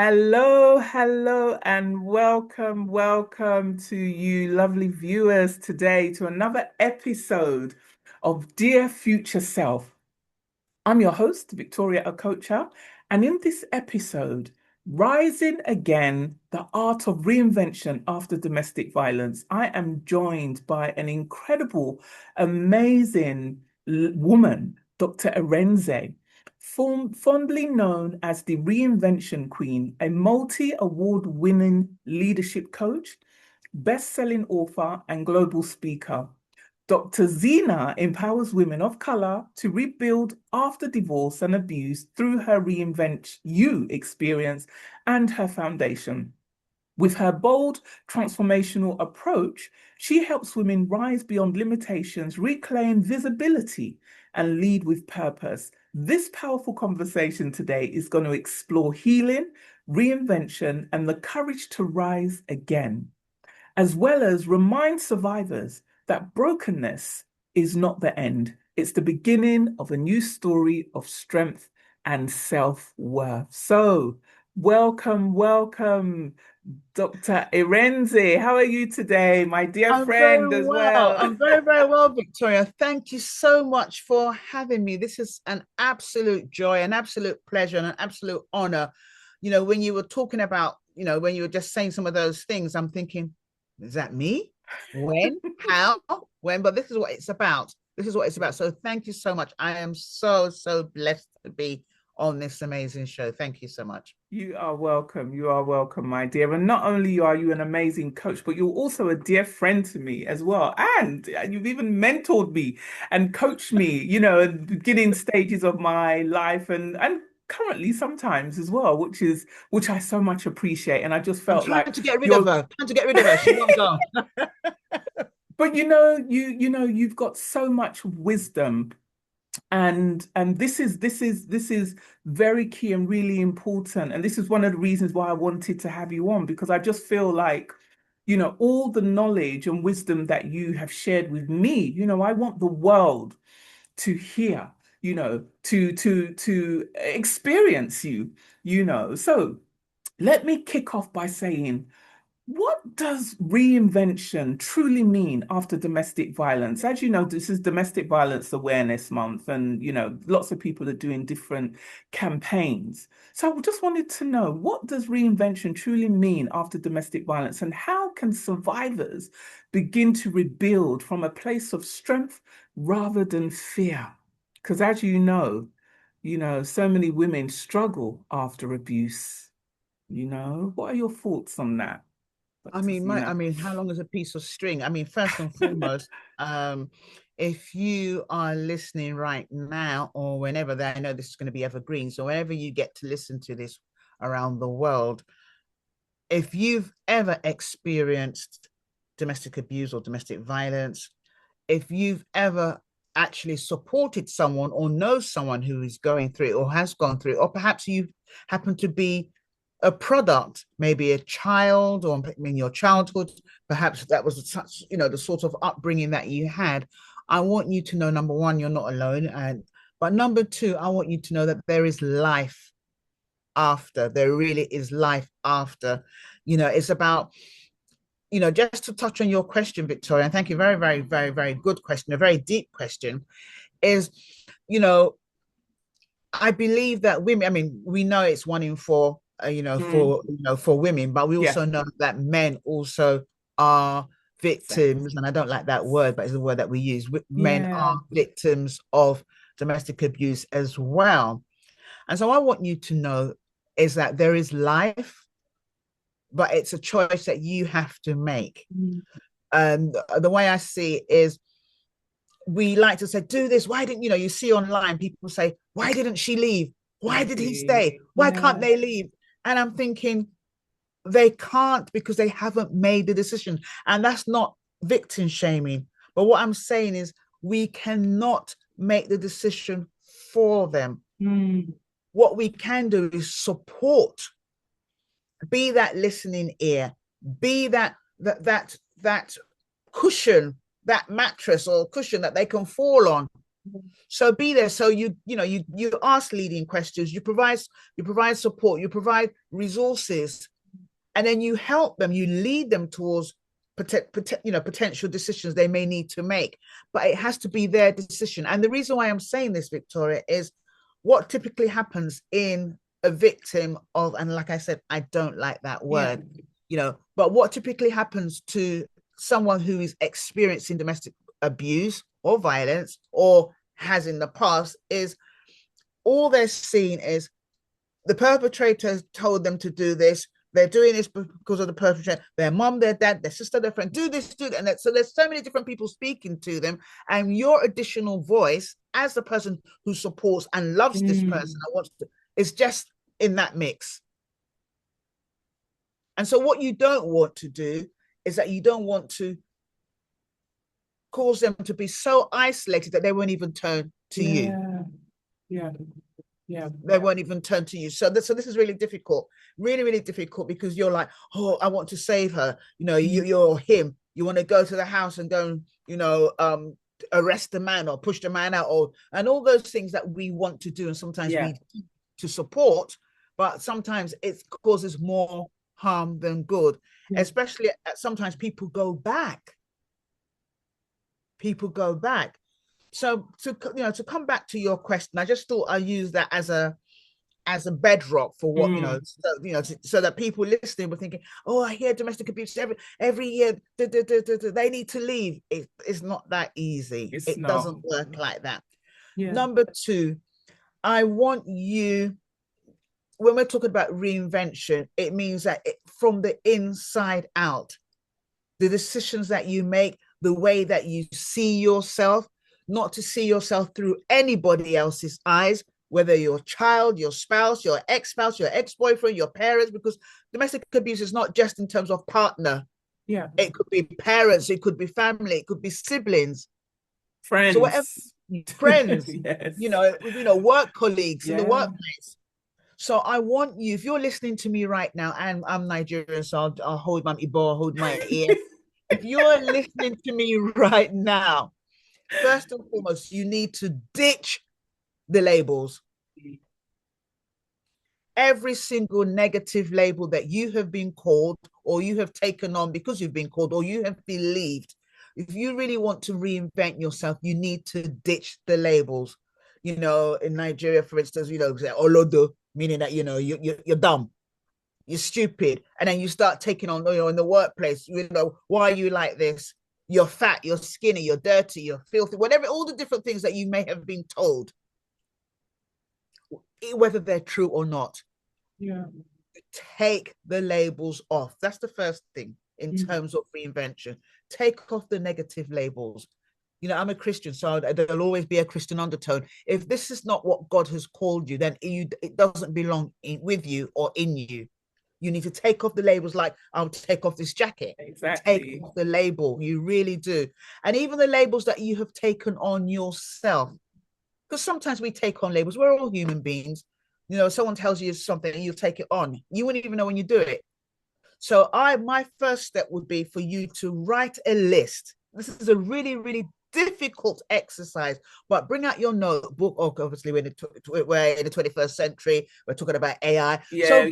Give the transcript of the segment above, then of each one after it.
Hello, hello, and welcome to you, lovely viewers, today to another episode of Dear Future Self. I'm your host, Victoria Okocha, and in this episode, Rising Again, the Art of Reinvention After Domestic Violence, I am joined by an incredible, amazing woman, Dr. Arinze, fondly known as the Reinvention Queen, a multi-award winning leadership coach, best-selling author, and global speaker. Dr. Zina empowers women of color to rebuild after divorce and abuse through her Reinvent You experience and her foundation. With her bold, transformational approach, she helps women rise beyond limitations, reclaim visibility, and lead with purpose. This powerful conversation today is going to explore healing, reinvention, and the courage to rise again, as well as remind survivors that brokenness is not the end. It's the beginning of a new story of strength and self-worth. So, welcome, Dr. Arinze. How are you today, my dear I'm very friend, as well. well? I'm very, very well, Victoria. Thank you so much for having me. This is an absolute joy, an absolute pleasure, and an absolute honor. When you were talking about, when you were just saying some of those things, I'm thinking, is that me? When? How? When? But this is what it's about. This is what it's about. So thank you so much. I am so, so blessed to be on this amazing show. Thank you so much. You are welcome. You are welcome, my dear. And not only are you an amazing coach, but you're also a dear friend to me as well. And you've even mentored me and coached me, at the beginning stages of my life and currently sometimes as well, which I so much appreciate. And I just I'm felt trying like to get rid of you're her. Trying to get rid of her. She won't go. but you've got so much wisdom, and this is very key and really important, and this is one of the reasons why I wanted to have you on, because I just feel like all the knowledge and wisdom that you have shared with me, I want the world to hear, to experience you, so let me kick off by saying, what does reinvention truly mean after domestic violence? As you know, this is Domestic Violence Awareness Month, and lots of people are doing different campaigns. So I just wanted to know, what does reinvention truly mean after domestic violence, and how can survivors begin to rebuild from a place of strength rather than fear? Because as so many women struggle after abuse. What are your thoughts on that? Dr. I Zina? mean, how long is a piece of string? I mean, first and foremost, if you are listening right now or whenever I know this is going to be evergreen, so whenever you get to listen to this around the world, if you've ever experienced domestic abuse or domestic violence, if you've ever actually supported someone or know someone who is going through it or has gone through it, or perhaps you happen to be a product, maybe a child, or in your childhood, perhaps that was such, the sort of upbringing that you had. I want you to know, number one, you're not alone. But number two, I want you to know that there is life after. There really is life after. It's about, just to touch on your question, Victoria, and thank you, very, very, very, very good question, a very deep question, is, you know, I believe that women, I mean, we know it's 1 in 4, Mm, for women, but we yeah, also know that men also are exactly. victims, and I don't like that word, but it's a word that we use. Men Yeah. are victims of domestic abuse as well. And so I want you to know is that there is life, but it's a choice that you have to make. Mm, And the way I see it is, we like to say, do this. Why didn't you see online people say, why didn't she leave? Why did he exactly. stay? Why can't Yeah. they leave? And I'm thinking, they can't because they haven't made the decision. And that's not victim shaming. But what I'm saying is, we cannot make the decision for them. Mm, What we can do is support, be that listening ear, be that cushion, that mattress or cushion that they can fall on So be there. So you ask leading questions, you provide support, you provide resources, and then you help them, you lead them towards potential decisions they may need to make. But it has to be their decision. And the reason why I'm saying this, Victoria, is what typically happens in a victim of, and like I said, I don't like that Yeah. word, but what typically happens to someone who is experiencing domestic abuse or violence, or has in the past, is all they're seeing is the perpetrator has told them to do this. They're doing this because of the perpetrator, their mom, their dad, their sister, their friend, do this, do that. And so there's so many different people speaking to them. And your additional voice as the person who supports and loves this person Mm. and wants to, is just in that mix. And so what you don't want to do is that you don't want to cause them to be so isolated that they won't even turn to you. Yeah. Yeah. Yeah. They won't even turn to you. So this is really difficult, really, really difficult, because you're like, oh, I want to save her. Mm. You're him. You want to go to the house and go and, arrest the man or push the man out, and all those things that we want to do. And sometimes Yeah. we to support, but sometimes it causes more harm than good, Yeah. especially sometimes people go back. So to come back to your question, I just thought I use that as a bedrock for what Mm. so that people listening were thinking, oh, I hear domestic abuse every year, they need to leave. It's not that easy. It's It not. doesn't work like that. Yeah. Number two, I want you, when we're talking about reinvention, it means that from the inside out, the decisions that you make, the way that you see yourself, not to see yourself through anybody else's eyes, whether your child, your spouse, your ex-spouse, your ex-boyfriend, your parents, because domestic abuse is not just in terms of partner. Yeah. It could be parents, it could be family, it could be siblings. So whatever, Friends. friends, Yes. work colleagues in the Yeah. workplace. So I want you, if you're listening to me right now, and I'm Nigerian, so I'll hold my Igbo, hold my ear. If you're listening to me right now, first and foremost, you need to ditch the labels. Every single negative label that you have been called, or you have taken on because you've been called, or you have believed, if you really want to reinvent yourself, you need to ditch the labels. In Nigeria, for instance, say olodo, meaning that you're dumb, you're stupid, and then you start taking on, in the workplace, why are you like this? You're fat, you're skinny, you're dirty, you're filthy, whatever, all the different things that you may have been told, whether they're true or not. Yeah. Take the labels off. That's the first thing in Mm. terms of reinvention. Take off the negative labels. I'm a Christian, so there'll always be a Christian undertone. If this is not what God has called you, then it doesn't belong with you or in you. You need to take off the labels, like, I'll take off this jacket. Take Exactly. off the label. You really do. And even the labels that you have taken on yourself, because sometimes we take on labels. We're all human beings. Someone tells you something and you take it on. You wouldn't even know when you do it. So my first step would be for you to write a list. This is a really, really difficult exercise, but bring out your notebook. Oh, obviously, we're in the 21st century. We're talking about AI. Yeah. So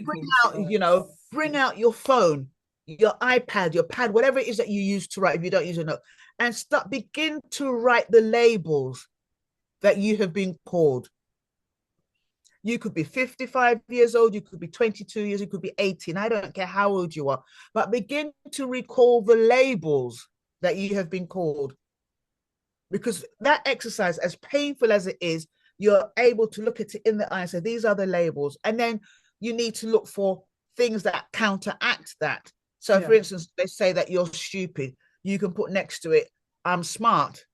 bring out your phone, your iPad, your pad, whatever it is that you use to write, if you don't use a note, and begin to write the labels that you have been called. You could be 55 years old, you could be 22 years, you could be 18. I don't care how old you are, but begin to recall the labels that you have been called. Because that exercise, as painful as it is, you're able to look at it in the eye and say, these are the labels. And then you need to look for things that counteract that. So, Yeah. for instance, they say that you're stupid. You can put next to it, I'm smart.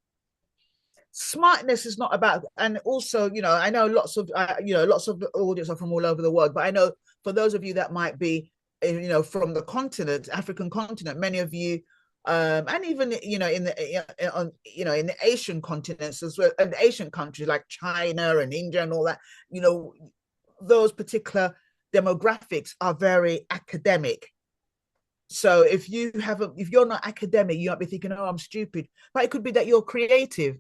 Smartness is not about, and also, I know lots of the audience are from all over the world, but I know for those of you that might be, from the continent, African continent, many of you, and even in the Asian continents as well, and Asian countries like China and India and all that, those particular demographics are very academic. So if you're not academic, you might be thinking, oh, I'm stupid, but it could be that you're creative.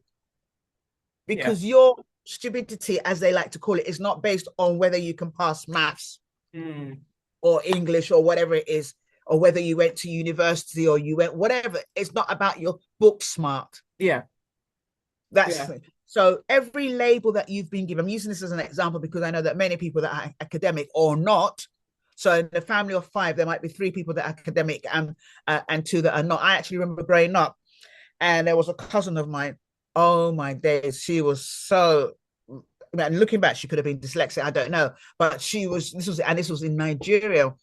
Yeah. because your stupidity, as they like to call it, is not based on whether you can pass maths Mm. or English or whatever it is, or whether you went to university or you went whatever. It's not about your book smart. Yeah. That's Yeah. so every label that you've been given. I'm using this as an example because I know that many people that are academic or not. So in the family of five, there might be three people that are academic and two that are not. I actually remember growing up, and there was a cousin of mine. Oh my days, she was so. And looking back, she could have been dyslexic. I don't know, but she was. This was in Nigeria.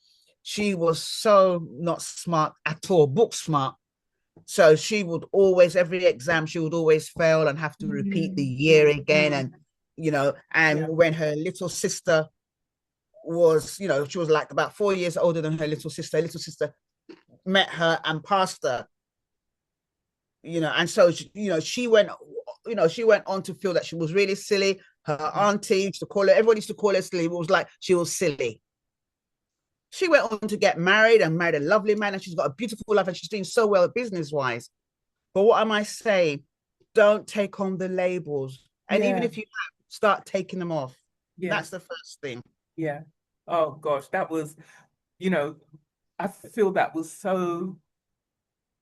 She was so not smart at all, book smart. So she would always, every exam, she would always fail and have to repeat the Mm, year mm, again. mm. And, and Yeah. when her little sister was, she was like about 4 years older than her little sister met her and passed her, and so, she went on to feel that she was really silly. Her Mm. auntie used to call her, everybody used to call her silly. It was like she was silly. She went on to get married and married a lovely man, and she's got a beautiful life and she's doing so well business wise. But what am I saying? Don't take on the labels. And even Yeah. if you have, start taking them off. Yeah. That's the first thing. Yeah. Oh gosh, that was, you know, I feel that was so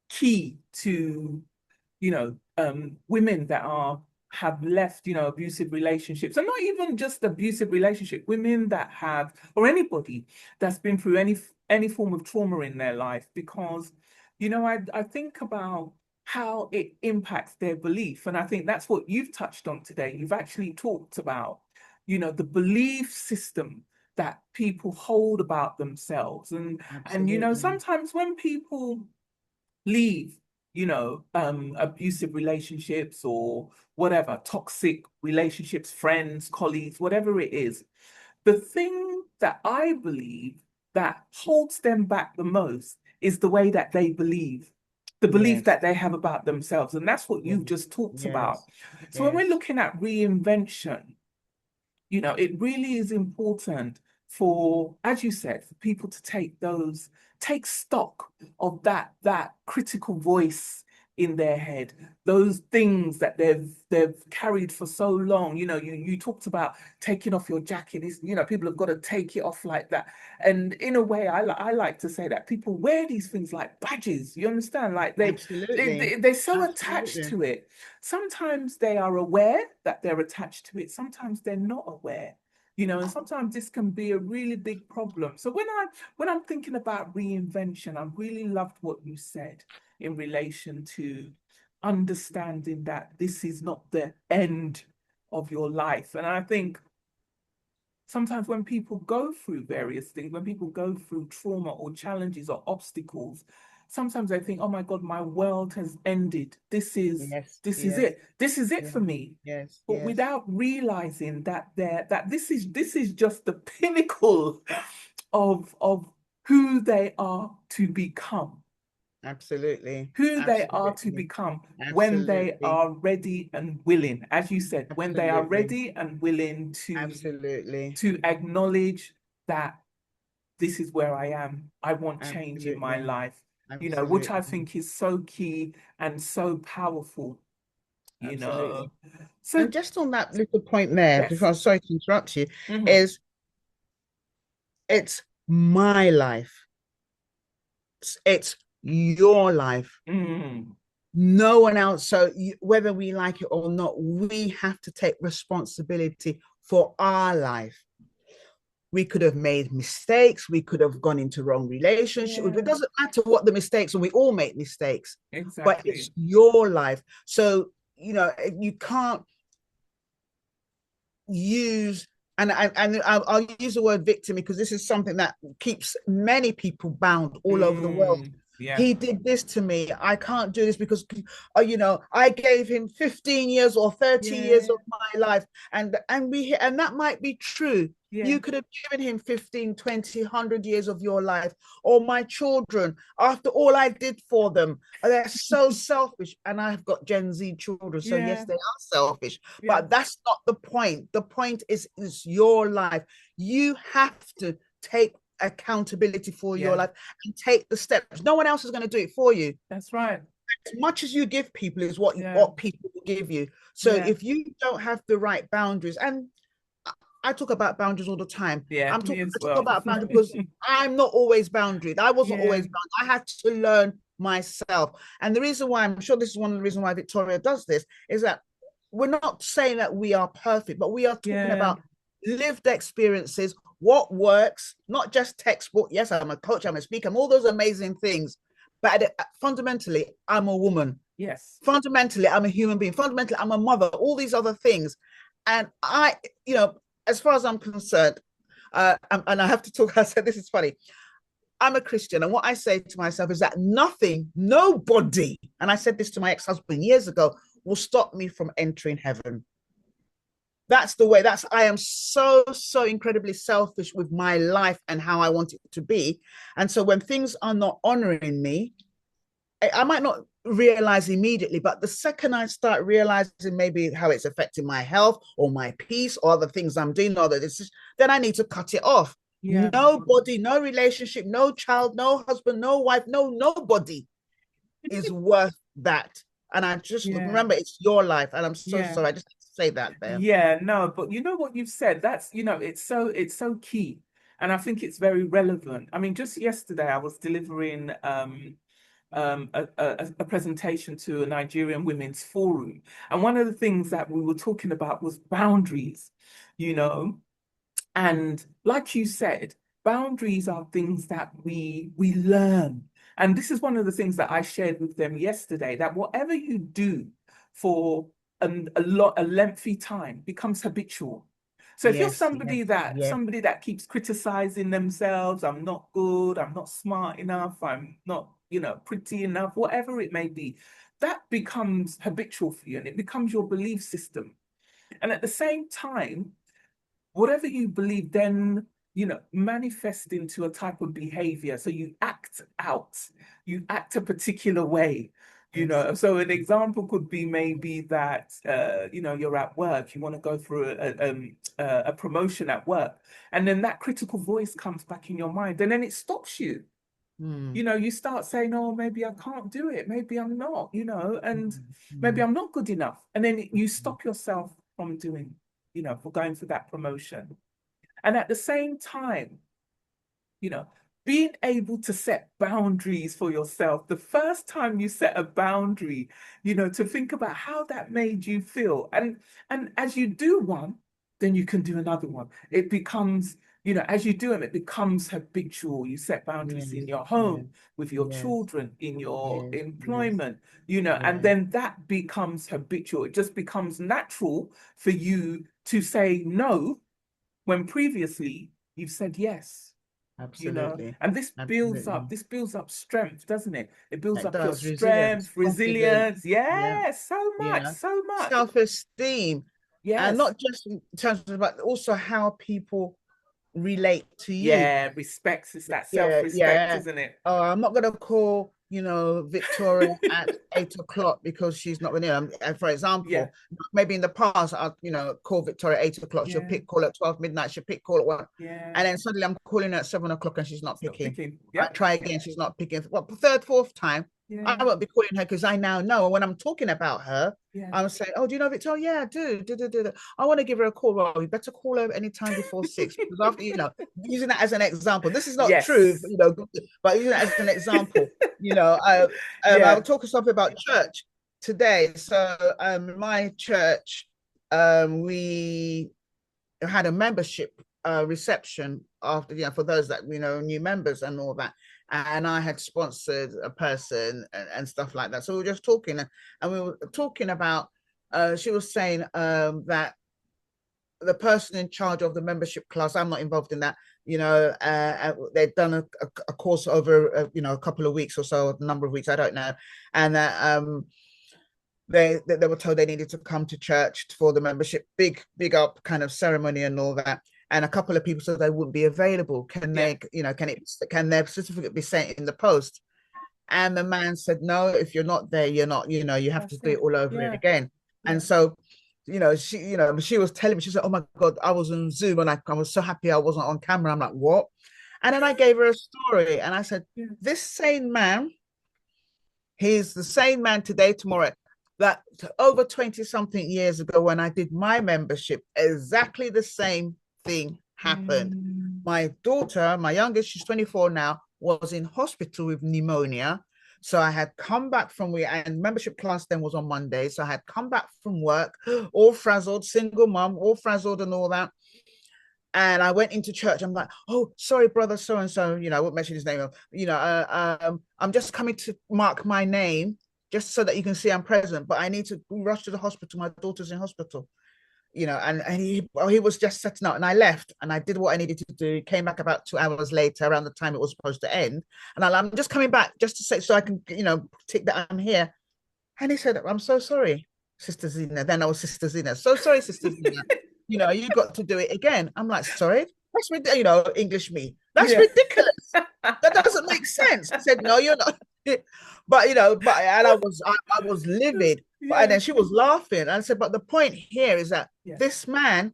key to, women that are have left, abusive relationships, and not even just abusive relationship, women that have, or anybody that's been through any form of trauma in their life, because, I think about how it impacts their belief. And I think that's what you've touched on today. You've actually talked about, the belief system that people hold about themselves. And Absolutely. sometimes when people leave, abusive relationships or whatever, toxic relationships, friends, colleagues, whatever it is, the thing that I believe that holds them back the most is the way that they believe, the belief Yes. that they have about themselves. And that's what Yes. you've just talked about. Yes. So when we're Yes. looking at reinvention, it really is important for, as you said, for people to take stock of that critical voice in their head, those things that they've carried for so long. You talked about taking off your jacket. People have got to take it off like that. And in a way, I like to say that people wear these things like badges. You understand? Like Absolutely. they're so attached Absolutely. to it. Sometimes they are aware that they're attached to it. Sometimes they're not aware. And sometimes this can be a really big problem. So when I'm thinking about reinvention, I really loved what you said in relation to understanding that this is not the end of your life. And I think sometimes when people go through various things, when people go through trauma or challenges or obstacles, sometimes they think, oh my God, my world has ended. This is Yes. this is Yes. it. This is it Yes. for me. Yes. But Yes. without realizing that this is just the pinnacle of who they are to become, Absolutely. who they are to Absolutely. become when they Absolutely. are ready and willing, as you said, when they are Absolutely. ready and willing to Absolutely. acknowledge that this is where I am. I want change in my Absolutely. life, which I Absolutely. think is so key and so powerful, you know. Absolutely. So, And just on that little point there, yes. before I'm sorry to interrupt you, Hmm. is it's my life. It's your life. Mm. No one else. So whether we like it or not, we have to take responsibility for our life. We could have made mistakes. We could have gone into wrong relationships. It Yeah, doesn't matter what the mistakes, and we all make mistakes, but it's exactly. your life. So, you can't use and I'll use the word victim because this is something that keeps many people bound all over the world. Yeah, He did this to me. I can't do this because I gave him 15 years or 30 years yeah, of my life, and that might be true. yeah, You could have given him 15, 20, 100 years of your life, or my children, after all I did for them. They're so selfish, and I've got Gen Z children, so yes, yeah, they are selfish, yeah, but that's not the point. The point is your life. You have to take accountability for your yeah. life and take the steps. No one else is going to do it for you. That's right. as much as you give people is Yeah. what people will give you. So Yeah. if you don't have the right boundaries, and I talk about boundaries all the time. Yeah. Me I as talk well. about boundaries because I'm not always boundaried. I wasn't Yeah. always boundaried. I had to learn myself. And the reason why, I'm sure this is one of the reasons why Victoria does this, is that we're not saying that we are perfect, but we are talking Yeah. about lived experiences, what works, not just textbook. Yes, I'm a coach, I'm a speaker, I'm all those amazing things. But fundamentally, I'm a woman. Yes. Fundamentally, I'm a human being. Fundamentally, I'm a mother, all these other things. And you know, as far as I'm concerned, and I have to talk, I said, this is funny. I'm a Christian. And what I say to myself is that nothing, nobody, and I said this to my ex-husband years ago, will stop me from entering heaven. That's the way. I am so incredibly selfish with my life and how I want it to be. And so when things are not honoring me, I might not realize immediately, but the second I start realizing maybe how it's affecting my health or my peace or the things I'm doing, or that then I need to cut it off. Yeah. Nobody, no relationship, no child, no husband, no wife, nobody is worth that. And I just Yeah. remember it's your life, and I'm so Yeah. sorry. I just have to say that there. Yeah, no, but you know what you've said, that's, it's so key. And I think it's very relevant. I mean, just yesterday I was delivering a presentation to a Nigerian women's forum. And one of the things that we were talking about was boundaries, you know. And like you said, boundaries are things that we learn. And this is one of the things that I shared with them yesterday, that whatever you do for a lengthy time becomes habitual. So if you're Yes, yes, yes. somebody that keeps criticizing themselves, I'm not good, I'm not smart enough, I'm not, pretty enough, whatever it may be, that becomes habitual for you and it becomes your belief system. And at the same time, whatever you believe then manifest into a type of behavior, so you act out, you act a particular way. Yes. So an example could be maybe that you're at work, you want to go through a promotion at work, and then that critical voice comes back in your mind and then it stops you. Mm, You start saying, oh, maybe I can't do it, maybe I'm not, and mm, maybe mm, I'm not good enough, and then you mm. stop yourself from doing, for going for that promotion. And at the same time, you know, being able to set boundaries for yourself, the first time you set a boundary, to think about how that made you feel. And as you do one, then you can do another one. It becomes, as you do them, it becomes habitual. You set boundaries in Yes, your yes, home, with your yes, children, in your yes, yes, employment, and yes. then that becomes habitual. It just becomes natural for you to say no when previously you've said yes, Absolutely, and absolutely. this builds up strength, doesn't it? It builds It up your does. Resilience, strength, confidence. resilience. Yeah, Yeah, so much, yeah. so much. Self-esteem, and Yes. not just in terms of, but also how people relate to you. Yeah, respect. It's that Yeah, self-respect, yeah. isn't it? Oh, I'm not gonna call, Victoria at 8 o'clock because she's not gonna. And for Yeah, example, maybe in the past, I'll, call Victoria at 8 o'clock. She'll yeah, pick call at 12 midnight. She'll pick call at 1, yeah. and then suddenly I'm calling her at 7 o'clock and she's not Stop picking. picking. I Yep. try again, she's not picking. Well, third, fourth time, I Yeah, won't be calling her because I now know. And when I'm talking about her, yeah. I'm saying, "Oh, do you know Victoria? Yeah, I do. Do. I want to give her a call. Well, we better call her anytime before 6 because after, using that as an example. This is not true, Yes. but using that as an example, I'll Yeah, talk something about church today. So, my church, we had a membership reception after, for those that new members and all that. And I had sponsored a person and stuff like that. So we were just talking, and we were talking about. She was saying that the person in charge of the membership class, I'm not involved in that, they've done a course over a couple of weeks or so, a number of weeks, I don't know. And that they were told they needed to come to church for the membership big up kind of ceremony and all that. And a couple of people said they wouldn't be available. Can yeah. they, can their certificate be sent in the post? And the man said, no, if you're not there, you're not, you have to That's do it it. all over Yeah, again. And yeah. so, she was telling me, she said, oh my God, I was on Zoom and I was so happy I wasn't on camera. I'm like, what? And then I gave her a story and I said, Yeah. this same man He's the same man today, tomorrow. That over 20 something years ago, when I did my membership, exactly the same thing happened. Mm, My daughter, my youngest, she's 24 now, was in hospital with pneumonia. So I had come back from work, and membership class then was on Monday. So I had come back from work, all frazzled, single mom, all frazzled and all that. And I went into church. I'm like, oh, sorry, brother, so and so. I won't mention his name. I'm just coming to mark my name just so that you can see I'm present. But I need to rush to the hospital. My daughter's in hospital. And he was just setting out, and I left and I did what I needed to do. Came back about 2 hours later, around the time it was supposed to end. And I'm just coming back just to say, so I can, tick that I'm here. And he said, I'm so sorry, Sister Zina. Then I was Sister Zina. So sorry, Sister Zina. You got to do it again. I'm like, sorry? That's ridiculous, English me. That's yeah. ridiculous. That doesn't make sense. I said, no, you're not. And I was livid. And Yeah. then she was laughing. And I said, but the point here is that Yeah. this man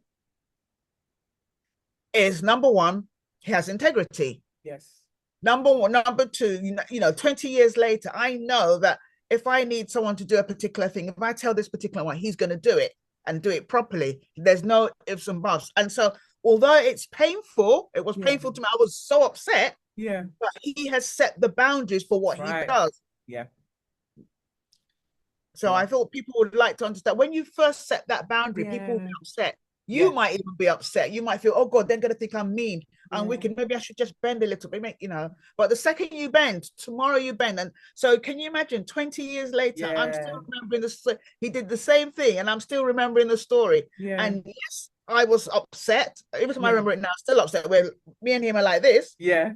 is, number one, he has integrity. Yes. Number one, number two, 20 years later, I know that if I need someone to do a particular thing, if I tell this particular one, he's going to do it and do it properly. There's no ifs and buts. And so, although it's painful, it was Yeah. painful to me. I was so upset, Yeah. but he has set the boundaries for That's what he right. does. Yeah. So Yeah. I thought people would like to understand when you first set that boundary, people will be Yeah. upset. You Yeah. might even be upset. You might feel, oh God, they're gonna think I'm mean and Yeah. wicked. Maybe I should just bend a little bit. But the second you bend, tomorrow you bend. And so can you imagine 20 years later, I'm still Yeah. remembering this. He did the same thing, and I'm still remembering the story. Yeah. And yes, I was upset. Every time I Yeah. remember it now, I'm still upset where me and him are like this. Yeah.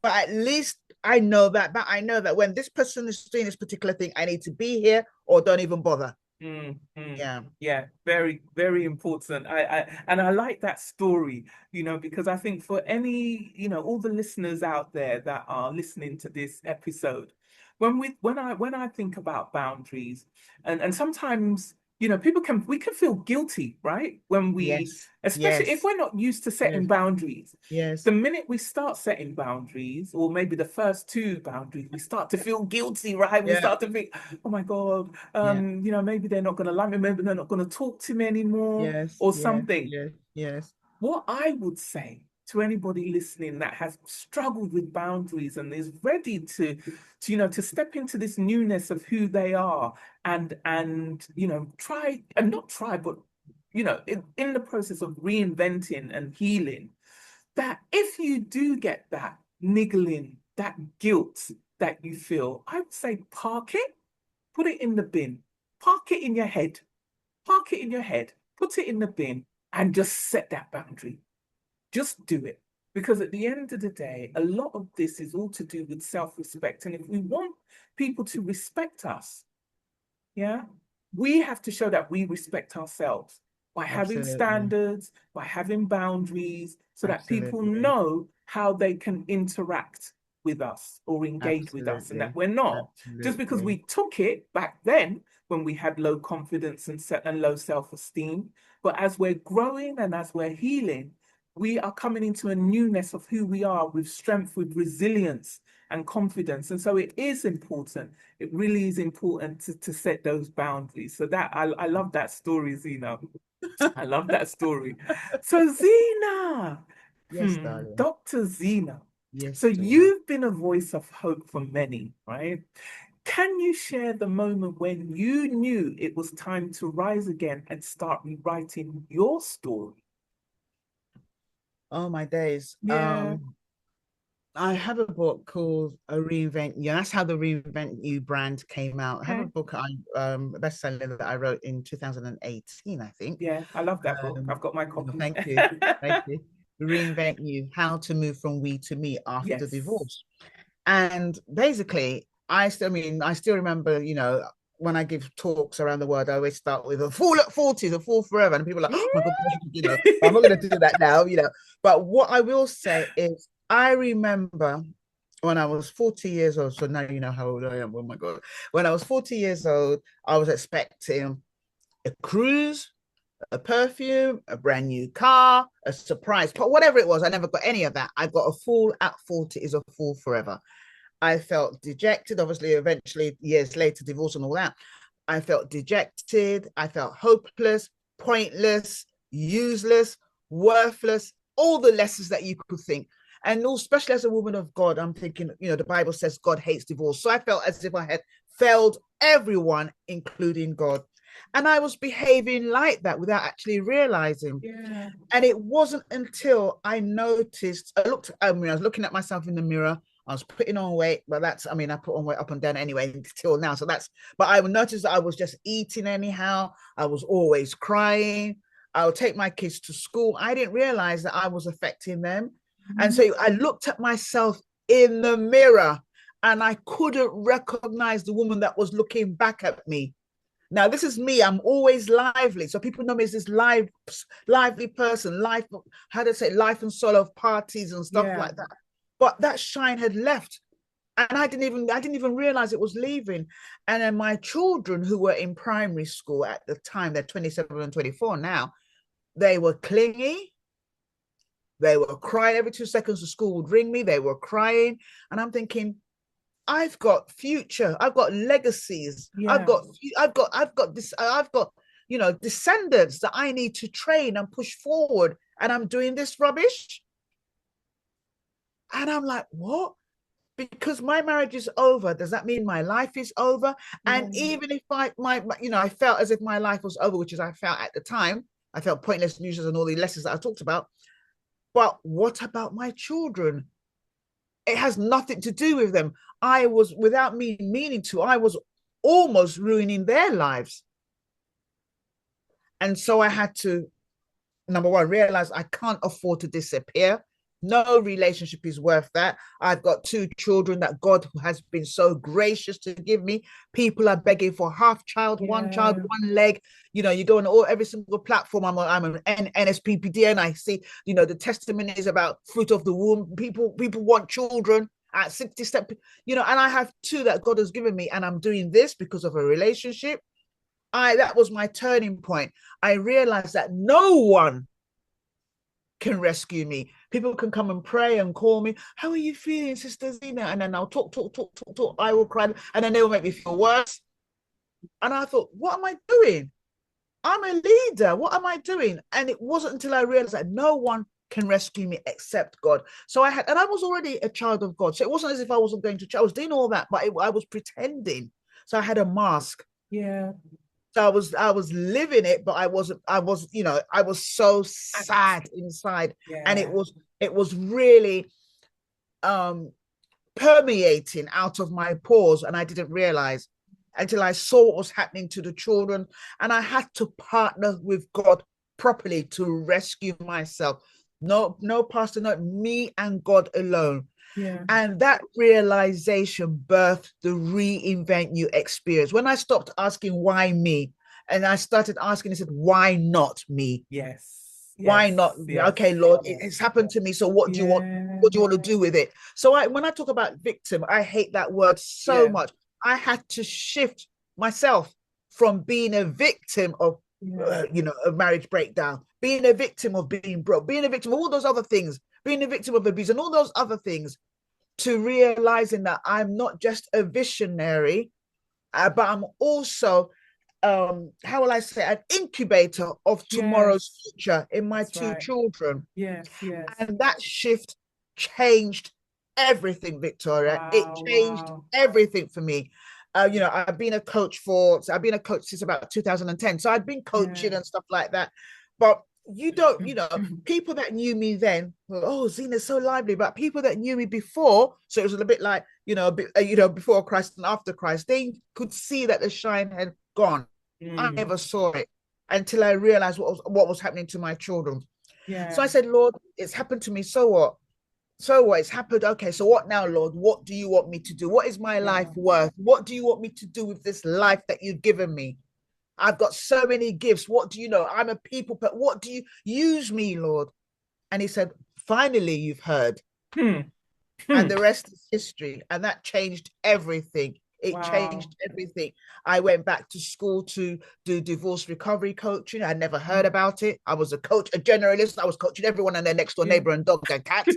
But at least I know that when this person is doing this particular thing, I need to be here or don't even bother. Mm, mm. Yeah. Yeah, very, very important. And I like that story, because I think for any, all the listeners out there that are listening to this episode, when I think about boundaries, and sometimes, we can feel guilty, right? When we, Yes. especially if Yes. we're not used to setting Yes. boundaries. Yes. The minute we start setting boundaries, or maybe the first two boundaries, we start to feel guilty, right? We Yeah. start to think, oh my God, Yeah. maybe they're not going to like me, maybe they're not going to talk to me anymore, Yes. or Yes. something. Yes. Yes. What I would say to anybody listening that has struggled with boundaries and is ready to step into this newness of who they are, and try and not try, but in the process of reinventing and healing, that if you do get that niggling, that guilt that you feel, I would say park it, put it in the bin, park it in your head, park it in your head, put it in the bin, and just set that boundary. Just do it. Because at the end of the day, a lot of this is all to do with self-respect. And if we want people to respect us, yeah, we have to show that we respect ourselves by having Absolutely. standards, by having boundaries, so that people Absolutely. know how they can interact with us or engage with us, and that Absolutely. we're not just because Absolutely. we took it back then when we had low confidence and low self-esteem. But as we're growing and as we're healing, we are coming into a newness of who we are, with strength, with resilience and confidence. And so it is important, it really is important to set those boundaries. So that I love that story, Zina. I love that story. So Zina, Yes, darling. Dr. Zina. So Yes, sweetheart. you've been a voice of hope for many, right? Can you share the moment when you knew it was time to rise again and start rewriting your story? Oh my days. Yeah. I have a book called A Reinvent You. That's how the Reinvent You brand came out. I have a Okay. book bestseller that I wrote in 2018, I think. Yeah, I love that book. I've got my copy. Thank you. Thank you. Reinvent You, How to Move from We to Me After Yes. Divorce. And basically, I still remember, when I give talks around the world, I always start with a fool at 40 is a fool forever. And people are like, oh my God, I'm not going to do that now. But what I will say is, I remember when I was 40 years old. So now you know how old I am. Oh my God. When I was 40 years old, I was expecting a cruise, a perfume, a brand new car, a surprise, but whatever it was, I never got any of that. I got a fool at 40 is a fool forever. I felt dejected. Obviously, eventually, years later, divorce and all that. I felt dejected. I felt hopeless, pointless, useless, worthless, all the lessons that you could think. And especially as a woman of God, I'm thinking, the Bible says God hates divorce. So I felt as if I had failed everyone, including God. And I was behaving like that without actually realizing. Yeah. And it wasn't until I noticed, I was looking at myself in the mirror. I was putting on weight, but I put on weight up and down anyway till now. But I noticed that I was just eating anyhow. I was always crying. I would take my kids to school. I didn't realize that I was affecting them. And Mhm. so I looked at myself in the mirror and I couldn't recognize the woman that was looking back at me. Now, this is me. I'm always lively. So people know me as this lively person, how do I say, life and soul of parties and stuff Yeah. like that. But that shine had left. And I didn't even realize it was leaving. And then my children who were in primary school at the time, they're 27 and 24 now, they were clingy. They were crying every 2 seconds. The school would ring me. They were crying. And I'm thinking, I've got future. I've got legacies. I've Yeah. got, descendants that I need to train and push forward. And I'm doing this rubbish. And I'm like, what? Because my marriage is over, does that mean my life is over? And Yeah. even if I felt as if my life was over, which is I felt at the time, I felt pointless, useless, and all the lessons that I talked about. But what about my children? It has nothing to do with them. I was, without me meaning to, I was almost ruining their lives. And so I had to, number one, realize I can't afford to disappear. No relationship is worth that. I've got 2 children that God has been so gracious to give me. People are begging for half child, Yeah. 1 leg. You go on every single platform. I'm an NSPPD, and I see, the testimonies about fruit of the womb. People want children at 60 step, and I have 2 that God has given me, and I'm doing this because of a relationship. That was my turning point. I realized that no one can rescue me. People can come and pray and call me. How are you feeling, Sister Zina? And then I'll talk, talk, talk, talk, talk. I will cry, and then they will make me feel worse. And I thought, what am I doing? I'm a leader. What am I doing? And it wasn't until I realized that no one can rescue me except God. And I was already a child of God. So it wasn't as if I wasn't going to church. I was doing all that, but I was pretending. So I had a mask. Yeah. So I was living it, but I was so sad inside. And Yeah. it was really um permeating out of my pores, and I didn't realize until I saw what was happening to the children. And I had to partner with God properly to rescue myself. No pastor, not me and God alone. Yeah. And that realization birthed the reinvent you experience. When I stopped asking why me, and I started asking, I said, why not me? Yes. Why not? Yes. Yes. Okay, Lord, it has happened to me. So what do you want? Yeah. What do you want to do with it? So when I talk about victim, I hate that word so Yeah. much. I had to shift myself from being a victim of, Yeah. a marriage breakdown, being a victim of being broke, being a victim of all those other things, being a victim of abuse and all those other things, to realizing that I'm not just a visionary, but I'm also, how will I say, an incubator of tomorrow's Yes. future in my That's two right. children. Yes. Yes. And that shift changed everything, Victoria. It Wow. changed Wow. everything for me. I've been a coach since about 2010. So I'd been Yeah. coaching and stuff like that. But you don't, people that knew me then were, oh, Zina's so lively. But people that knew me before, so it was a bit like, before Christ and after Christ, they could see that the shine had gone. I Mm. never saw it until I realized what was happening to my children. So Yeah. I said, Lord, it's happened to me. So what? So what? It's happened. Okay. So what now, Lord? What do you want me to do? What is my life Yeah. worth? What do you want me to do with this life that you've given me? I've got so many gifts. What do you know? I'm a people, but what do you use me, Lord? And he said, finally, you've heard. Hmm. And Hmm. the rest is history. And that changed everything. It Wow. changed everything. I went back to school to do divorce recovery coaching. I never heard Mm. about it. I was a coach, a generalist. I was coaching everyone and their next door Yeah. neighbor and dog and cat.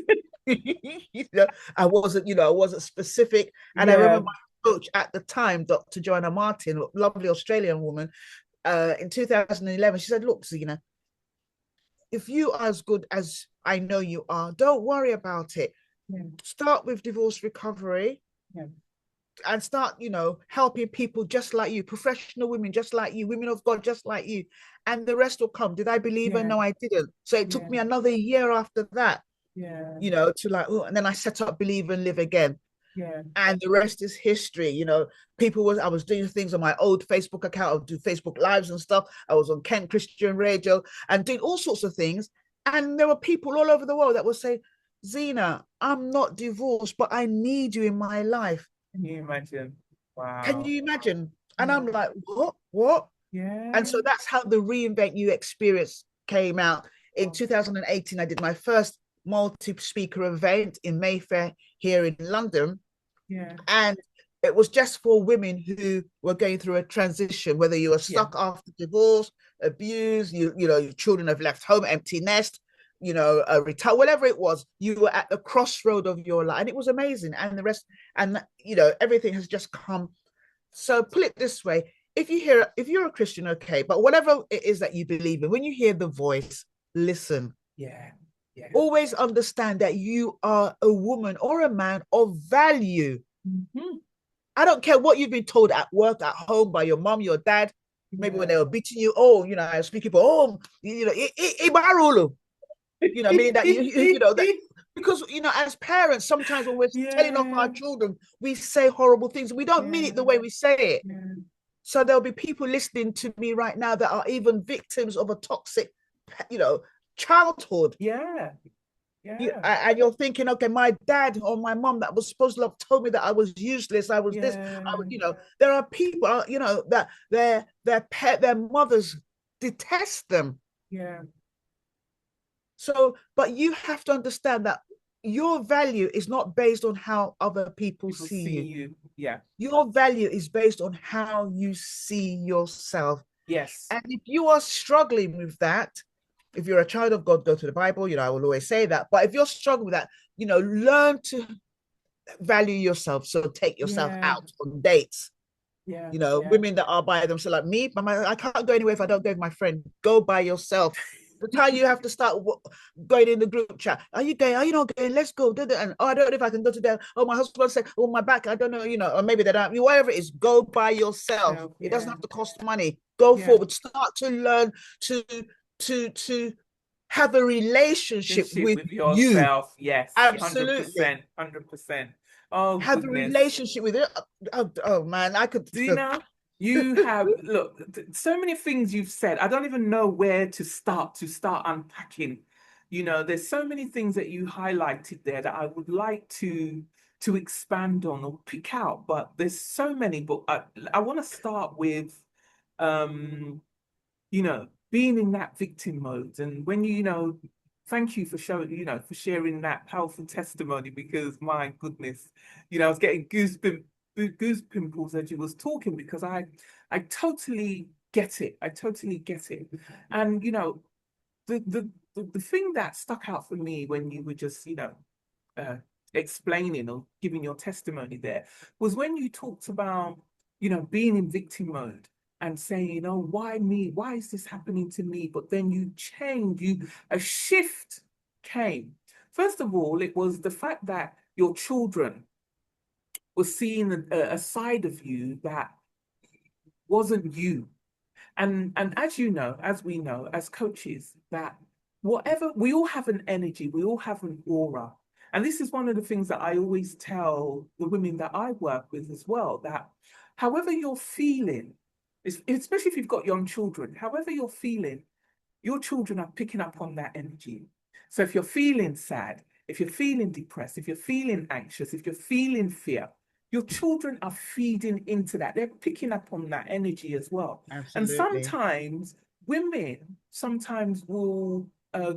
you know, I wasn't, I wasn't specific. And I Yeah. remember my coach at the time, Dr. Joanna Martin, lovely Australian woman, in 2011, she said, look, Zina, if you are as good as I know you are, don't worry about it. Yeah. Start with divorce recovery Yeah. and start, helping people just like you, professional women just like you, women of God just like you, and the rest will come. Did I believe her? Yeah. No, I didn't. So it took Yeah. me another year after that, Yeah. to like, oh, and then I set up Believe and Live Again. Yeah. And the rest is history. I was doing things on my old Facebook account. I would do Facebook lives and stuff. I was on Kent Christian Radio and doing all sorts of things. And there were people all over the world that would say, Zina, I'm not divorced, but I need you in my life. Can you imagine? Can Wow. you imagine? And Yeah. I'm like, what? What? And Yeah. so that's how the Reinvent You experience came out. In Oh, 2018, I did my first multi-speaker event in Mayfair here in London. yeah. And it was just for women who were going through a transition, whether you were Yeah. stuck after divorce, abuse, your children have left home, empty nest, retire, whatever it was, you were at the crossroad of your life. And it was amazing. And the rest, and everything has just come. So put it this way, if you're a Christian, okay, but whatever it is that you believe in, when you hear the voice, listen. Yeah. Yeah. Always understand that you are a woman or a man of value. Mm-hmm. I don't care what you've been told at work, at home, by your mom, your dad. Maybe when Yeah. they were beating you, oh, I speak people, oh, meaning that that because as parents, sometimes when we're telling off our Yeah. children, we say horrible things. We don't mean Yeah. it the way we say it. Yeah. So there'll be people listening to me right now that are even victims of a toxic, you know, childhood. Yeah. Yeah. And you're thinking, okay, my dad or my mom that was supposed to have told me that I was useless, I was this, Yeah. there are people, that their mothers detest them. Yeah. So, but you have to understand that your value is not based on how other people People see see you. you. Yeah. Your value is based on how you see yourself. Yes. And if you are struggling with that, if you're a child of God, go to the Bible. I will always say that. But if you're struggling with that, learn to value yourself. So take yourself Yeah. out on dates. Yeah. Yeah. Women that are by themselves, like me, I can't go anywhere if I don't go with my friend. Go by yourself. The time you have to start going in the group chat. Are you going? Are you not going? Let's go. And I don't know if I can go to them. Oh, my husband said, oh, my back. I don't know, or maybe they don't. Whatever it is, go by yourself. So, It doesn't yeah. have to cost money. Go Yeah. forward. Start to learn to have a relationship Relationship with with you. yourself. Yes. Absolutely. 100%. 100%. Oh, Have a goodness. relationship with it. Oh man, I could. Zina, you have, look, so many things you've said. I don't even know where to start unpacking. There's so many things that you highlighted there that I would like to expand on or pick out, but there's so many. But I want to start with um being in that victim mode. And when thank you for showing, for sharing that powerful testimony, because my goodness, I was getting goose pimples as you was talking, because I totally get it. I totally get it. And the thing that stuck out for me when you were just, uh, explaining or giving your testimony there was when you talked about, being in victim mode and saying, oh, why me? Why is this happening to me? But then you change, a shift came. First of all, it was the fact that your children were seeing a side of you that wasn't you. And as you know, as we know, as coaches, that whatever, we all have an energy, we all have an aura. And this is one of the things that I always tell the women that I work with as well, that however you're feeling, especially if you've got young children, however you're feeling, your children are picking up on that energy. So if you're feeling sad, if you're feeling depressed, if you're feeling anxious, if you're feeling fear, your children are feeding into that. They're picking up on that energy as well. And Absolutely. sometimes women sometimes will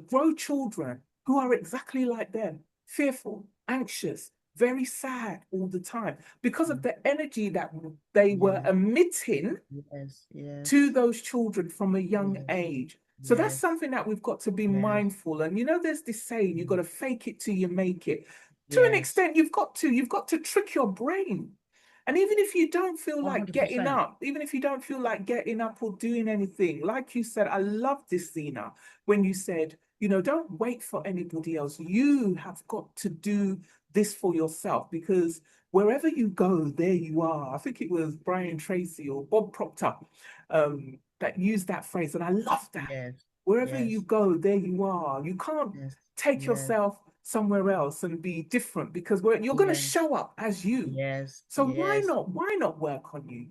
grow children who are exactly like them, fearful, anxious, very sad all the time because of the energy that they were Yeah. emitting Yes. to Yes. those children from a young Yes. age. So that's Yes. something that we've got to be Yes. mindful. And there's this saying, you've got to fake it till you make it. To an Yes. extent, you've got to trick your brain. And even if you don't feel like getting 100%. up, even if you don't feel like getting up or doing anything, like you said, I love this, Zena, when you said, don't wait for anybody else. You have got to do this for yourself, because wherever you go, there you are. I think it was Brian Tracy or Bob Proctor that used that phrase, and I love that. Yes. Wherever you Yes. go, there you are. You can't Yes. take Yes. yourself somewhere else and be different, because you're going to Yes. show up as you. Yes. So why Yes. not? Why not work on you?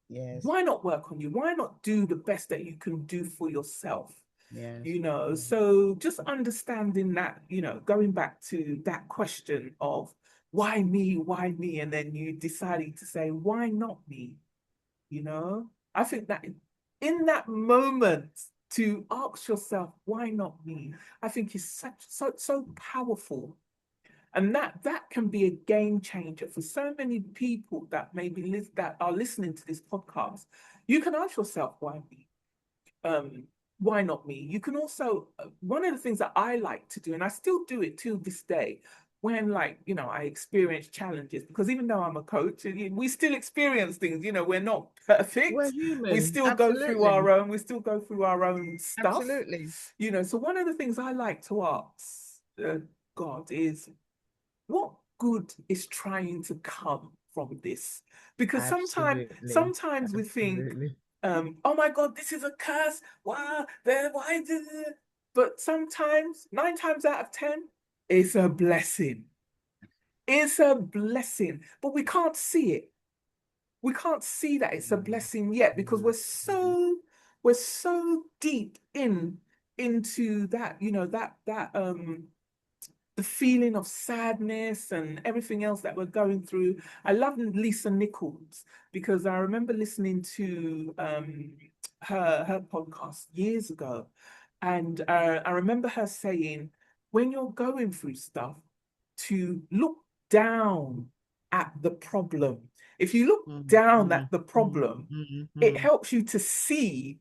Yes. Why not work on you? Why not do the best that you can do for yourself? Yes. Yes. So just understanding that, going back to that question of why me? And then you deciding to say, why not me? I think that in that moment to ask yourself, why not me? I think is so powerful. And that can be a game changer for so many people that that are listening to this podcast. You can ask yourself, why me? Why not me? You can also, one of the things that I like to do, and I still do it till this day, when, like, I experience challenges, because even though I'm a coach, we still experience things, we're not We're perfect. human. Absolutely. We still go through our own stuff, Absolutely. so one of the things I like to ask God is, what good is trying to come from this? Because Absolutely. sometimes we think, Absolutely. oh my God, this is a curse. Why did it? But sometimes, 9 times out of 10, it's a blessing. It's a blessing, but we can't see it. We can't see that it's a Mm, blessing yet, because mm, mm. we're so deep into that, the feeling of sadness and everything else that we're going through. I love Lisa Nichols, because I remember listening to her podcast years ago, and I remember her saying, when you're going through stuff, to look down at the problem. If you look Mm, down mm, at the mm, problem, mm, it mm. helps you to see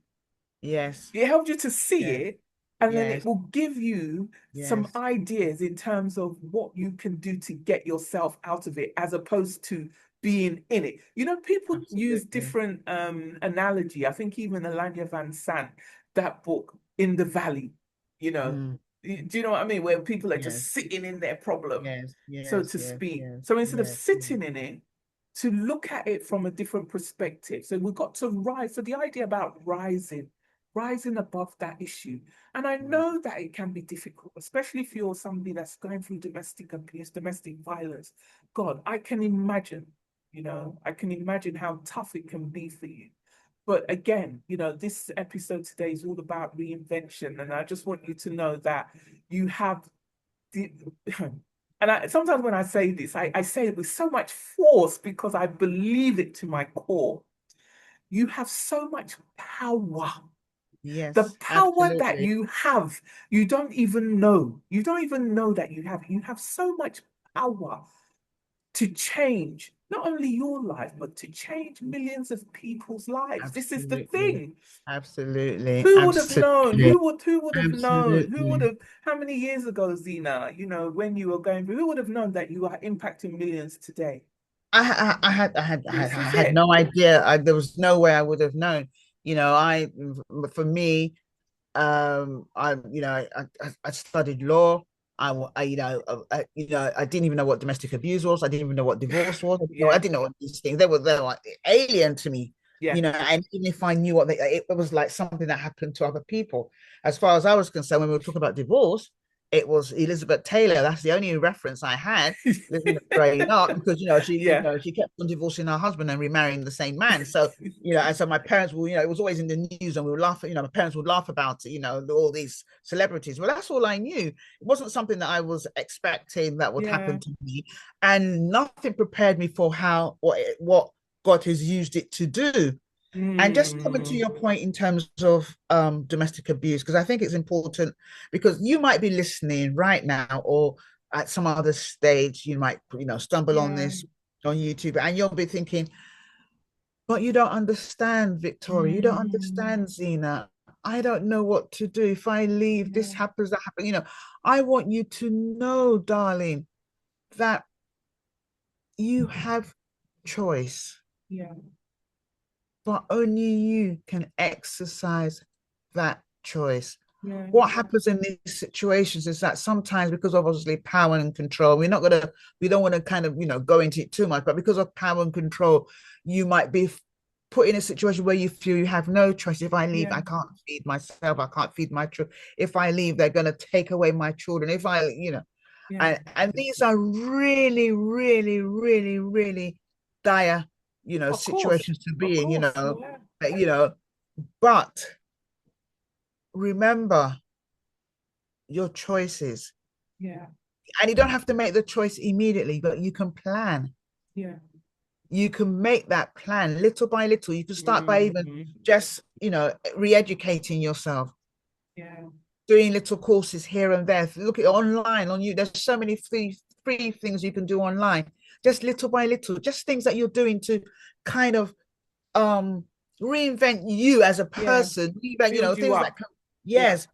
Yes. it helps you to see Yes. it, and then it Yes. will give you some Yes. ideas in terms of what you can do to get yourself out of it, as opposed to being in it. People use Absolutely. different analogy. I think even Alanya Van Sant, that book, In the Valley, you know, Mm. do you know what I mean? Where people are Yes. just sitting in their problem, Yes. so Yes. to Yes. speak. Yes. So instead of Yes. Yes. sitting in it, to look at it from a different perspective. So we've got to rise. So the idea about rising above that issue. And I Mm. know that it can be difficult, especially if you're somebody that's going through domestic abuse, domestic violence. God, I can imagine how tough it can be for you. But again, this episode today is all about reinvention. And I just want you to know that you have the, and sometimes when I say this, I say it with so much force, because I believe it to my core. You have so much power. The Yes. power that Absolutely. you have, you don't even know. You don't even know that you have. You have so much power to change not only your life, but to change millions of people's lives. This is the Absolutely. thing. Absolutely. Who would have known? Absolutely. Who would have known? Who would Absolutely. have, how many years ago, Zena, when you were going through, who would have known that you are impacting millions today? I This is had it. no idea. There was no way I would have known. For me, I studied law. I didn't even know what domestic abuse was. I didn't even know what divorce was. I Yeah, didn't know what these things. They were like alien to me. yeah. And even if I knew it was like something that happened to other people. As far as I was concerned, when we were talking about divorce, it was Elizabeth Taylor. That's the only reference I had living growing up, because Yeah. she kept on divorcing her husband and remarrying the same man. So and so my parents will, it was always in the news, and we would laugh, my parents would laugh about it, all these celebrities. Well, that's all I knew. It wasn't something that I was expecting that would Yeah. happen to me, and nothing prepared me for what God has used it to do. And just coming to Mm, your point in terms of domestic abuse, because I think it's important, because you might be listening right now, or at some other stage, you might, stumble on yeah. this on YouTube, and you'll be thinking, but you don't understand, Victoria. You don't Mm, understand, Zena. I don't know what to do. If I leave, this yeah. happens, that happens. I want you to know, darling, that you have choice, Yeah. but only you can exercise that choice. Yeah. What happens in these situations is that sometimes, because of obviously power and control, we don't want to kind of, go into it too much, but because of power and control, you might be put in a situation where you feel you have no choice. If I leave, Yeah. I can't feed myself, I can't feed my children. If I leave, they're going to take away my children. If I, Yeah. and these are really, really, really, really dire, Of course. situations to Of be in, course. Yeah. but remember your choices. Yeah. And you don't have to make the choice immediately, but you can plan. Yeah. You can make that plan little by little. You can start by even Hmm. just, re-educating yourself, Yeah. doing little courses here and there. Look at online on you. There's so many free things you can do online, just little by little, just things that you're doing to kind of um reinvent you as a Yeah. person, reinvent, Build you things that up. can, Yeah. yes,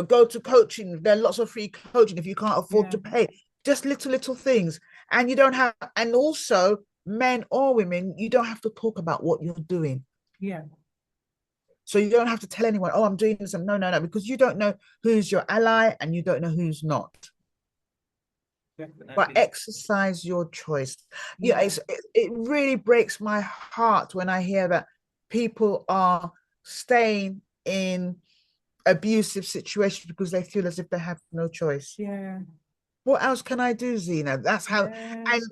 go to coaching. There are lots of free coaching if you can't afford Yeah. to pay. Just little things. And you don't have, and also men or women, you don't have to talk about what you're doing. Yeah. So you don't have to tell anyone, oh, I'm doing this. And no, because you don't know who's your ally and you don't know who's not. But Definitely. exercise your choice. Yeah. It really breaks my heart when I hear that people are staying in abusive situations because they feel as if they have no choice. Yeah. What else can I do, Zina? That's how, Yeah. and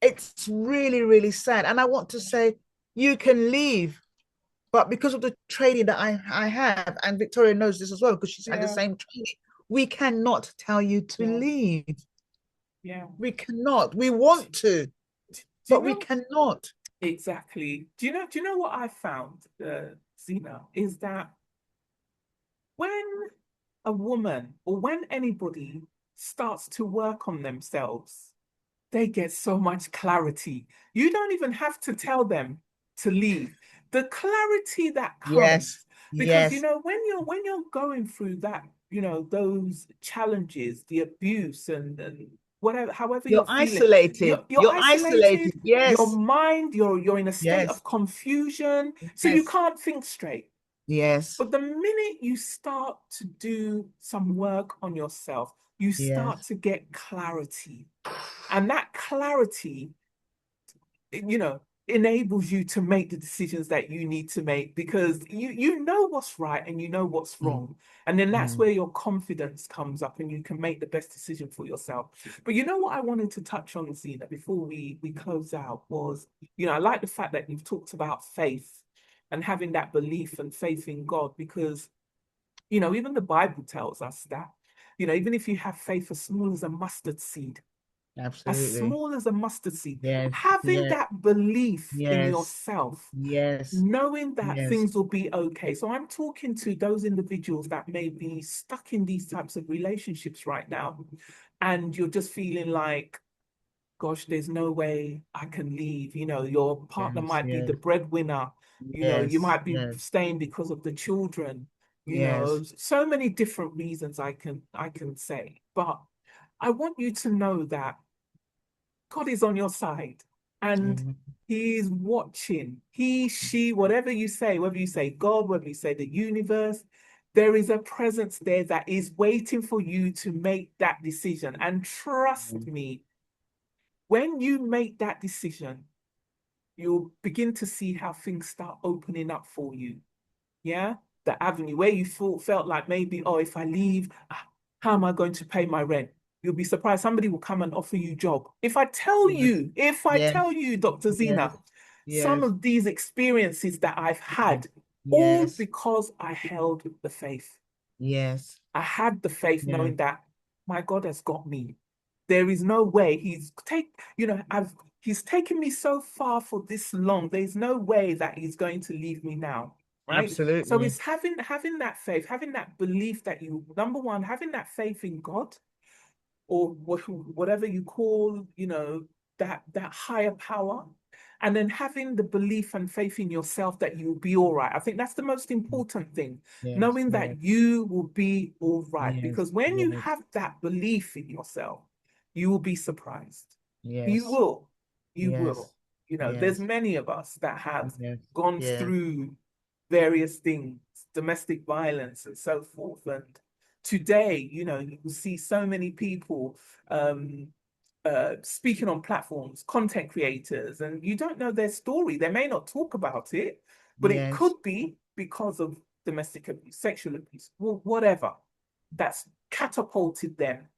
it's really, really sad. And I want to say, you can leave, but because of the training that I have, and Victoria knows this as well because she's had the Yeah. same training, we cannot tell you to Yeah. leave. Yeah. We cannot. We want to, Do you but we know cannot. exactly? Do you know what I found, Zena, is that when a woman or when anybody starts to work on themselves, they get so much clarity. You don't even have to tell them to leave. The clarity that Yes, comes, because yes. when you're going through that, those challenges, the abuse and whatever, however You're you're feeling, isolated. you're You're isolated. isolated, your Yes, mind, you're in a state yes, of confusion, so you yes, can't think straight. yes, But the minute you start to do some work on yourself, you start yes, to get clarity. And that clarity, you know, enables you to make the decisions that you need to make because you know what's right and you know what's mm, wrong. And then that's mm. where your confidence comes up and you can make the best decision for yourself. But you know what I wanted to touch on, Zena, before we close out was, I like the fact that you've talked about faith and having that belief and faith in God because, even the Bible tells us that, even if you have faith as small as a mustard seed, as Absolutely. small as a mustard seed, Yes, having yes, that belief in yes, yourself, yes, knowing that yes, things will be okay. So I'm talking to those individuals that may be stuck in these types of relationships right now, and you're just feeling like, gosh, there's no way I can leave. Your partner yes, might be the yes, breadwinner. You yes, might be yes, staying because of the children. yes. So many different reasons I can say, but I want you to know that God is on your side and Mm. he is watching. He, she, whatever you say, whether you say God, whether you say the universe, there is a presence there that is waiting for you to make that decision. And trust me, when you make that decision, you'll begin to see how things start opening up for you. Yeah, the avenue where you felt like maybe, oh, if I leave, how am I going to pay my rent? You'll be surprised. Somebody will come and offer you job. Yes, If I yes, tell you, Dr. yes, Zina, some yes, of these experiences that I've had, all yes, because I held the faith. yes, I had the faith yes, knowing that my God has got me. There is no way he's taken me so far for this long. There's no way that he's going to leave me now. Right. So absolutely. it's having that faith, having that belief that you, number one, having that faith in God or whatever you call, that higher power, and then having the belief and faith in yourself that you'll be all right. I think that's the most important thing, Yes, knowing yes, that you will be all right. yes, Because when you yes, have that belief in yourself, you will be surprised. You Yes. will. You will. Yes. There's Yes. many of us that have Yes. gone Yes. through various things, domestic violence and so forth. And today, you will see so many people um, speaking on platforms, content creators, and you don't know their story. They may not talk about it, but it Yes. could be because of domestic abuse, sexual abuse, whatever, that's catapulted them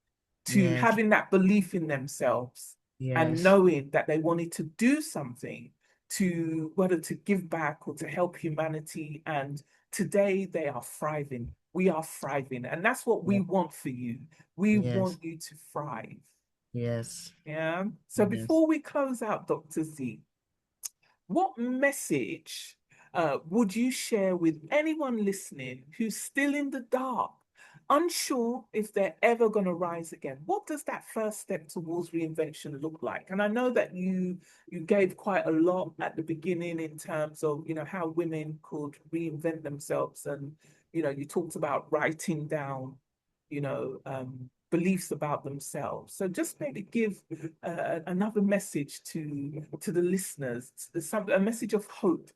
to Yes. having that belief in themselves and Yes. knowing that they wanted to do something to whether to give back or to help humanity. And today they are thriving. We are thriving. And that's what we Yes. want for you. We Yes. want you to thrive. Yes. Yeah. So Yes. before we close out, Dr. Z, what message would you share with anyone listening who's still in the dark, unsure if they're ever going to rise again? What does that first step towards reinvention look like? And I know that you gave quite a lot at the beginning in terms of how women could reinvent themselves, and you talked about writing down beliefs about themselves. So just maybe give another message to the listeners, a message of hope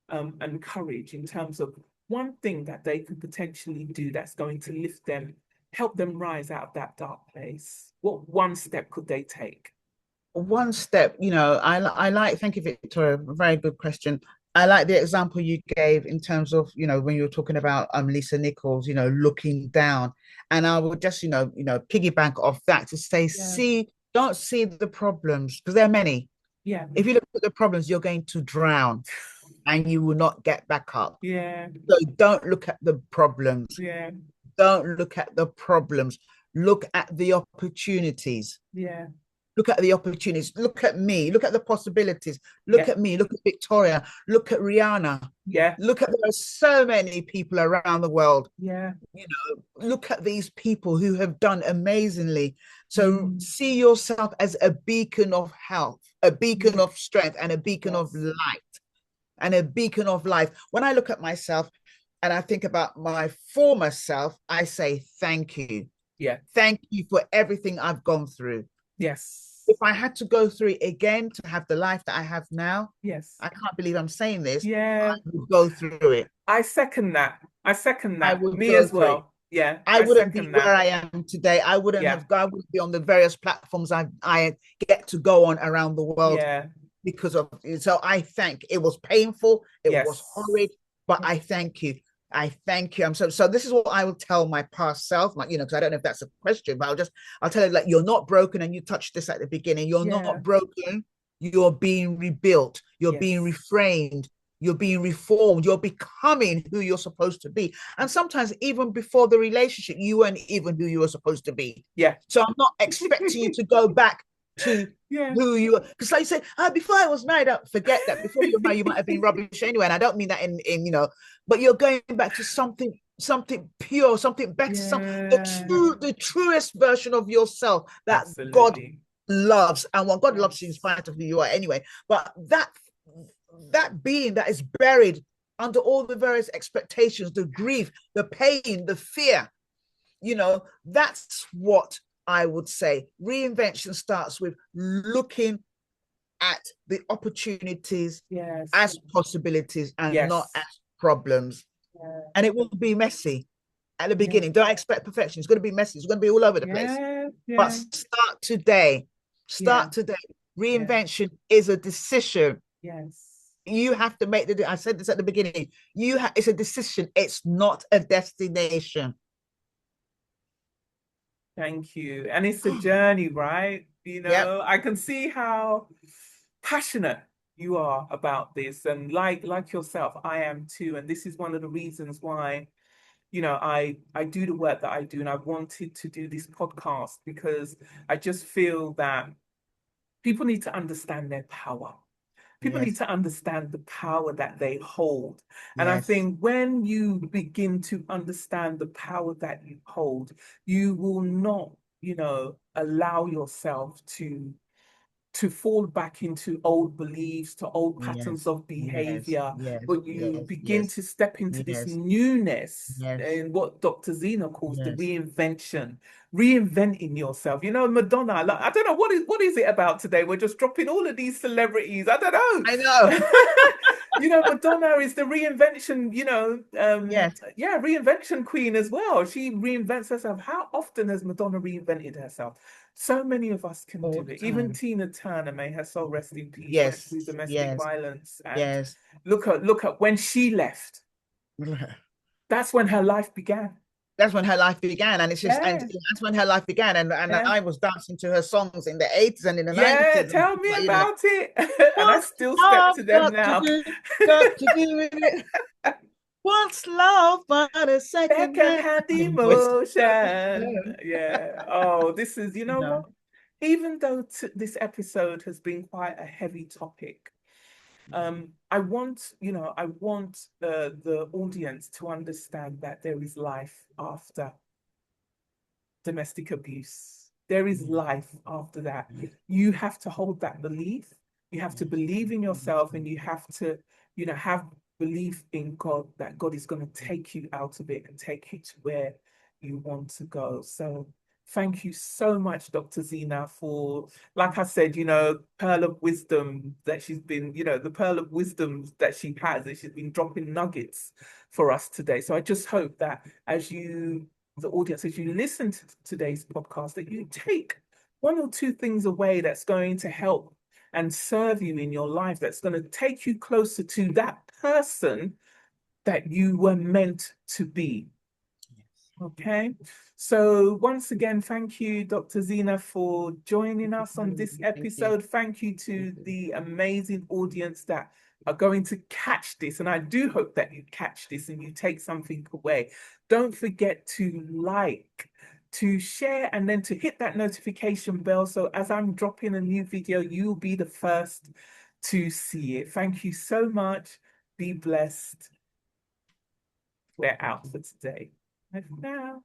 and courage in terms of one thing that they could potentially do that's going to lift them, help them rise out of that dark place. What one step could they take? One step, I like, thank you, Victoria, very good question. I like the example you gave in terms of, when you were talking about Lisa Nichols, looking down. And I would just, piggyback off that to say, Yeah, don't see the problems, because there are many. yeah, If you look at the problems, you're going to drown and you will not get back up. yeah, So don't look at the problems. yeah, Don't look at the problems. Look at the opportunities. yeah, Look at the opportunities. Look at me. Look at the possibilities. Look yeah, at me. Look at Victoria. Look at Rihanna. yeah, Look at there are so many people around the world. yeah. Look at these people who have done amazingly. So Mm, see yourself as a beacon of health, a beacon mm, of strength, and a beacon of yes, light, and a beacon of life. When I look at myself and I think about my former self, I say, thank you. yeah, Thank you for everything I've gone through. yes, If I had to go through it again to have the life that I have now, yes, I can't believe I'm saying this, I yeah. would go through it. I second that. I second I that. would Me go as through it. well. Yeah, I I wouldn't be second where that. I am today. Yeah, I wouldn't be on the various platforms I get to go on around the world yeah, because of it. So I thank, it was painful, it was yes, horrid, but I thank you. I thank you. I'm so this is what I will tell my past self, like, because I don't know if that's a question, but I'll tell you, like, you're not broken, and you touched this at the beginning. You're yeah, not broken, you're being rebuilt, you're being yes, reframed, you're being reformed, you're becoming who you're supposed to be. And sometimes even before the relationship, you weren't even who you were supposed to be. yeah, So I'm not expecting you to go back to yeah, who you are, because like you said, before I was married, forget that. Before you were married, you might have been rubbish anyway, and I don't mean that in but you're going back to something pure, something better, yeah, the truest version of yourself that God absolutely. loves, and what God loves you in Yes, spite of who you are anyway. But that being that is buried under all the various expectations, the grief, the pain, the fear, that's what I would say. Reinvention starts with looking at the opportunities yes, as possibilities and not as yes, problems. yeah, And it will be messy at the yeah, beginning. Don't expect perfection. It's going to be messy. It's going to be all over the place. yeah, But yeah, start today. yeah, Start today. yeah, Reinvention is a decision. yes. You have to make I said this at the beginning. It's a decision. It's not a destination. Thank you. And it's a journey, right? Yep. I can see how passionate you are about this. And like yourself, I am too. And this is one of the reasons why, I do the work that I do. And I wanted to do this podcast because I just feel that people need to understand their power. People need Yes. to understand the power that they hold. And I Yes. think when you begin to understand the power that you hold, you will not, allow yourself to to fall back into old beliefs, to old patterns Yes, of yes, behavior, yes, but you yes, begin yes, to step into this yes, newness yes, and what Dr. Zena calls the yes. reinvention, reinventing yourself. You know, Madonna, like, I don't know what is it about today? We're just dropping all of these celebrities. I don't I know. know. You know, Madonna is the reinvention, Yes, yeah, reinvention queen as well. She reinvents herself. How often has Madonna reinvented herself? So many of us can all do the it. Even time. Tina Turner, may her soul rest in peace, went Yes, through domestic yes, violence. And yes. look at when she left. That's when her life began. That's when her life began, and it's just, and Yeah, that's when her life began, and yeah, I was dancing to her songs in the 80s and in the yeah. 90s, and Tell me you know, about it. And I what's still step love to them now. got to do with it? What's love but a second hand Secondhand invoice? emotion. Yeah. Oh, this is, you You know what? know, Even though this episode has been quite a heavy topic, I want the audience to understand that there is life after domestic abuse. There is yes, life after that. yes, You have to hold that belief. You have to yes, believe in yourself, and you have to, have belief in God that God is going to take you out of it and take you to where you want to go. So thank you so much, Dr. Zina, for, like I said, pearl of wisdom that she's been, the pearl of wisdom that she has, that she's been dropping nuggets for us today. So I just hope that the audience, as you listen to today's podcast, that you take one or two things away that's going to help and serve you in your life, that's going to take you closer to that person that you were meant to be. Okay. So once again, thank you, Dr. Zina, for joining us on this thank you. episode. Thank you to the amazing audience that are going to catch this. And I do hope that you catch this and you take something away. Don't forget to like, to share, and then to hit that notification bell. So as I'm dropping a new video, you'll be the first to see it. Thank you so much. Be blessed. We're out for today. Bye for now.